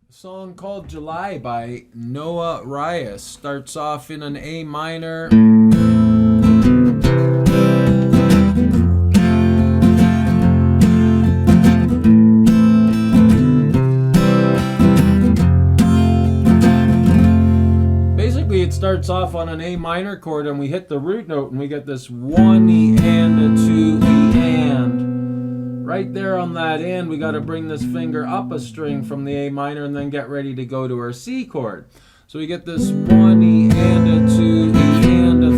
A song called July by Noah Rias starts off in an A minor. Basically, it starts off on an A minor chord and we hit the root note and we get this 1 E and a 2 E and. Right there on that end, we got to bring this finger up a string from the A minor and then get ready to go to our C chord. So we get this 1 E and a 2 E and a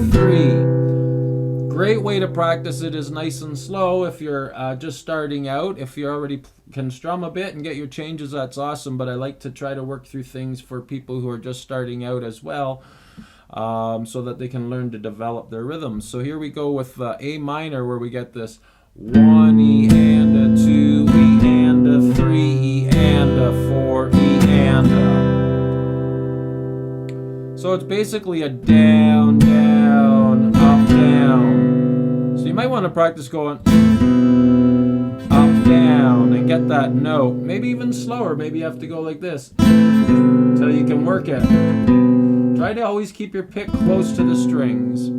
3. Great way to practice it is nice and slow if you're just starting out. If you already can strum a bit and get your changes, that's awesome. But I like to try to work through things for people who are just starting out as well, so that they can learn to develop their rhythms. So here we go with A minor, where we get this 1 E and a 2 E and a 3 E and a 4 E and a. So it's basically a down, down, up, down. So you might want to practice going up, down and get that note. Maybe even slower. Maybe you have to go like this until you can work it. Try to always keep your pick close to the strings.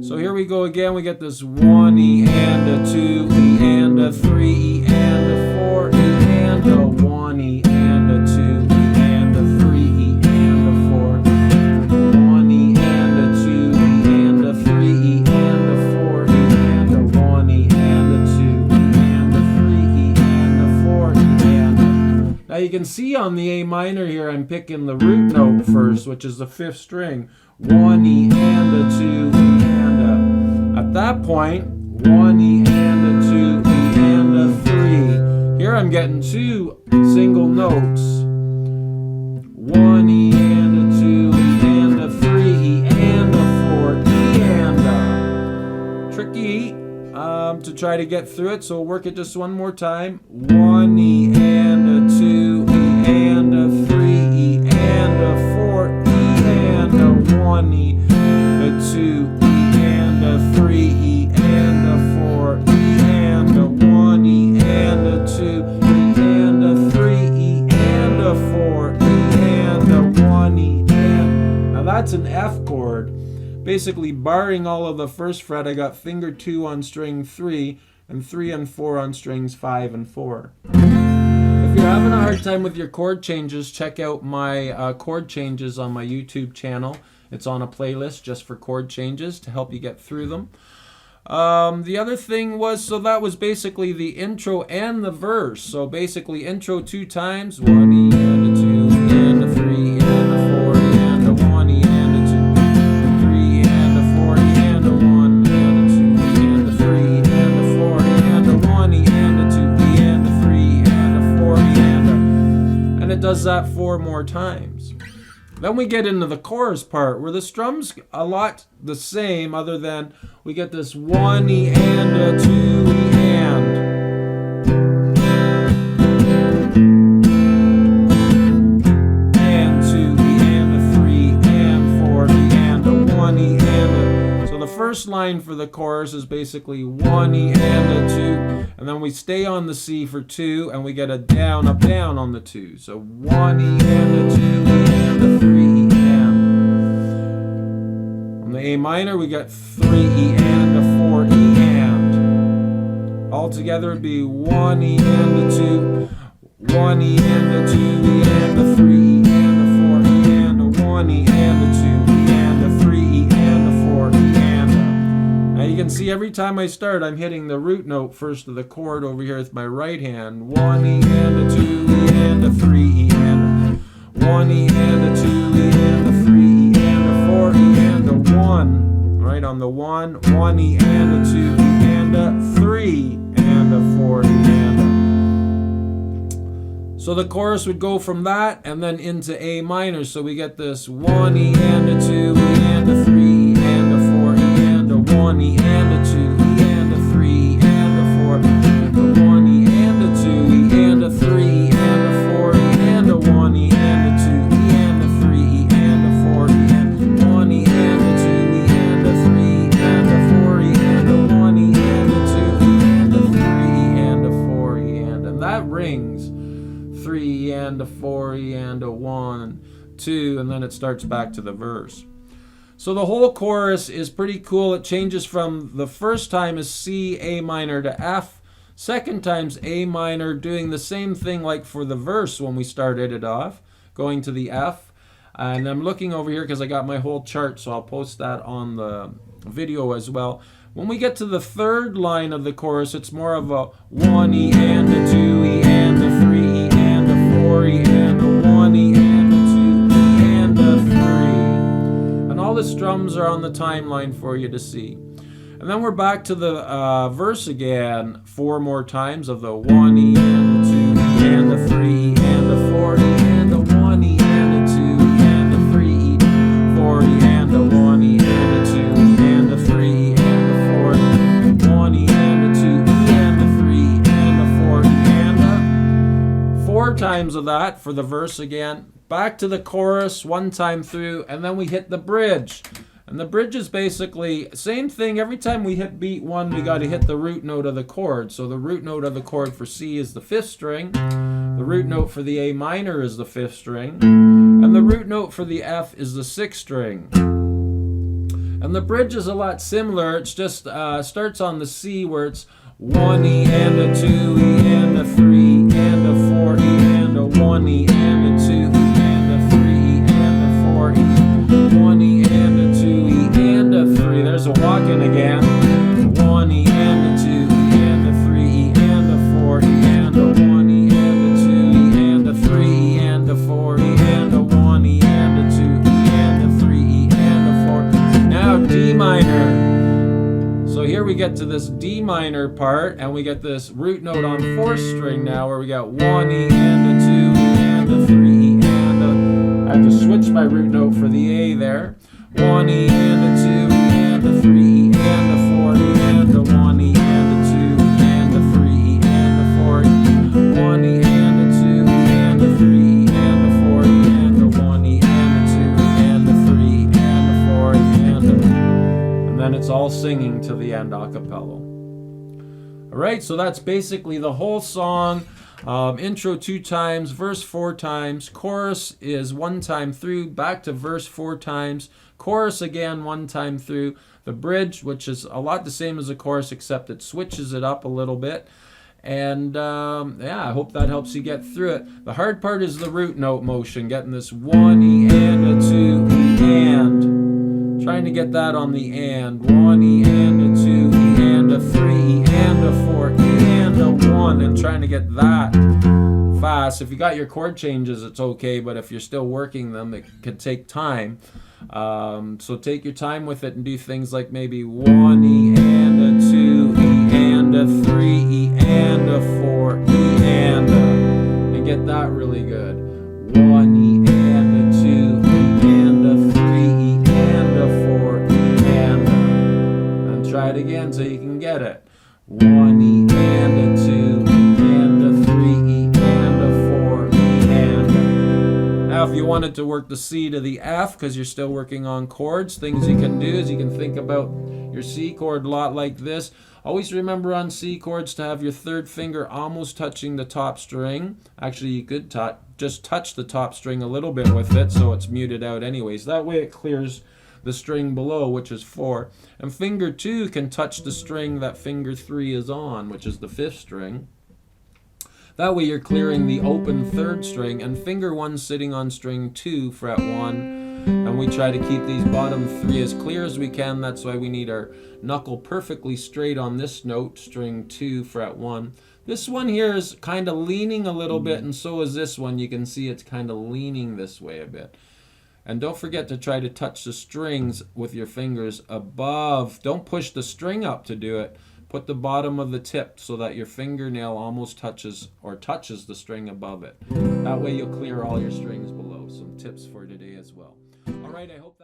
So here we go again. We get this 1 E and a 2 E and a 3 E and a 4 E and a 1 E and a 2 E and a 3 E and a 4. 1 E and a 2 E and a 3 E and a 4 E and a 1 E and a 2 E and a 3 E and a 4 E and a. Now you can see on the A minor here, I'm picking the root note first, which is the 5th string. 1 E and a 2 E and a. At that point, 1 E and a 2 E and a 3. Here I'm getting 2 single notes. 1 E and a 2 E and a 3 E and a 4 E and a. Tricky to try to get through it, so we'll work it just one more time. 1 E and a 2 E and a 3 E and a 4 E and a 1 E, a 2 E and a 3 E and a 4 E and a 1 E and a 2 E and a 3 E and a 4 E and a 1 E and. Now that's an F chord. Basically barring all of the first fret, I got finger 2 on string 3 and 3 and 4 on strings 5 and 4. If you're having a hard time with your chord changes, check out my chord changes on my YouTube channel. It's on a playlist just for chord changes to help you get through them. The other thing was, so that was basically the intro and the verse. So basically intro 2 times, 1 E and a 2 E and a 3 and a 4 E and a 1 E and a 2 3 and a 4 E and a 1 and a 2 E and a 3 and a 4 E and a 1 E and a 2 E and a 3 and a 4 E and a. And it does that 4 more times. Then we get into the chorus part where the strums a lot the same, other than we get this 1 E and a 2 E and. And 2 E and a 3 and 4 E and a 1 E and a. So the first line for the chorus is basically 1 E and a 2, and then we stay on the C for 2 and we get a down, up, down on the 2. So 1 E and a 2 E and a 3 E and. On the A minor we got 3 E and a 4 E and. All together it'd be 1 E and a 2, 1 E and a 2 E and a 3 E and a 4 E and a 1 E and a 2 E and a 3 E and a 4 E and a. Now you can see every time I start I'm hitting the root note first of the chord over here with my right hand. 1 E and a 2 E and a 3 E and a. 1 E and a 2 E and a 3 E and a 4 E and a 1. Right on the 1, 1 E and a 2 E and a 3 and a 4 E and a. So the chorus would go from that and then into A minor. So we get this 1 E and a 2 E and a 3 E and a 4 E and a 1 E and a 2 E and a 3 E and a 4 and a 1 E and a 2 E and a 3 E and a 4 E and a 1 E and a 2 E and a 3 E and a 4 E and 1 E and a 2 E and a 3 and a 4 E and a 1 E and a 2 E and a 3 E and a 4 E and that rings 3 and a 4 4, E, and a 1, 2, and then it starts back to the verse. So the whole chorus is pretty cool. It changes from the first time is C, A minor to F. Second time's A minor, doing the same thing like for the verse when we started it off, going to the F. And I'm looking over here because I got my whole chart, so I'll post that on the video as well. When we get to the third line of the chorus, it's more of a 1 E and a 2 E and a 3 E and a 4 E and a 1 E and a 2 E and a 3. And all the strums are on the timeline for you to see. And then we're back to the verse again 4 more times of the 1 E and a 2 E and a 3 E and a 4 E and a 1 E and a 2 E and a 3 E, 4 E and a 1 E and a 2 E and a 3 E and a 4 E, 1 E and a 2 E and a 3 E and a 4 E and a 4 times of that for the verse again. Back to the chorus 1 time through, and then we hit the bridge. And the bridge is basically same thing. Every time we hit beat 1, we got to hit the root note of the chord. So the root note of the chord for C is the 5th string. The root note for the A minor is the 5th string. And the root note for the F is the 6th string. And the bridge is a lot similar. It's just starts on the C where it's 1 E and a 2 E and a 3 E and a 4 E and a 1 E and a 2 E and a 3 E and a 4 E, 1 E and a 2 E and a 3. There's a walk-in again. 1 E and a 2 E and a 3 E and a 4 E and a 1 E and a 2 E and a 3 E and a 4 E and a 1 E and a 2 E and a 3 E and a 4. Now D minor. So here we get to this D minor part, and we get this root note on 4th string now, where we got 1 E and a 2 E and a 3 E and a. I have to switch my root note for the A there. 1 E and a 2 E and a 3 E and a 4 E and a 1 E and a 2 E and a 3 E and a 4 E, 1 E and a 2 E and a 3 E and a 4 E and a 1 E and a 2 E and a 3 E and a 4 E and a. And then it's all singing to the end a cappella. Alright, so that's basically the whole song. Intro 2 times, verse 4 times, chorus is 1 time through, back to verse 4 times, chorus again 1 time through, the bridge, which is a lot the same as the chorus except it switches it up a little bit. And yeah, I hope that helps you get through it. The hard part is the root note motion, getting this 1 E and a 2 E and. Trying to get that on the and. 1 E and a 2 E and a 3 E and a 4 E and a 1. And trying to get that fast. If you got your chord changes, it's okay. But if you're still working them, it could take time. So take your time with it and do things like maybe 1 E and a 2 E and a 3 E and a 4 E and a. And get that really good. 1 E and a 2 E and a 3 E and a 4 E and a. And try it again so you can get it. 1 E and a 2 E and a 3 E and a 4 E and a. Now if you wanted to work the C to the F because you're still working on chords, things you can do is you can think about your C chord a lot like this. Always remember on C chords to have your 3rd finger almost touching the top string. Actually, you could just touch the top string a little bit with it so it's muted out anyways. That way it clears the string below, which is 4. And finger 2 can touch the string that finger 3 is on, which is the 5th string. That way you're clearing the open 3rd string, and finger 1 sitting on string 2, fret 1. And we try to keep these bottom 3 as clear as we can. That's why we need our knuckle perfectly straight on this note, string 2, fret 1. This one here is kind of leaning a little bit, and so is this one. You can see it's kind of leaning this way a bit. And don't forget to try to touch the strings with your fingers above. Don't push the string up to do it. Put the bottom of the tip so that your fingernail almost touches the string above it. That way you'll clear all your strings below. Some tips for today as well. All right, I hope that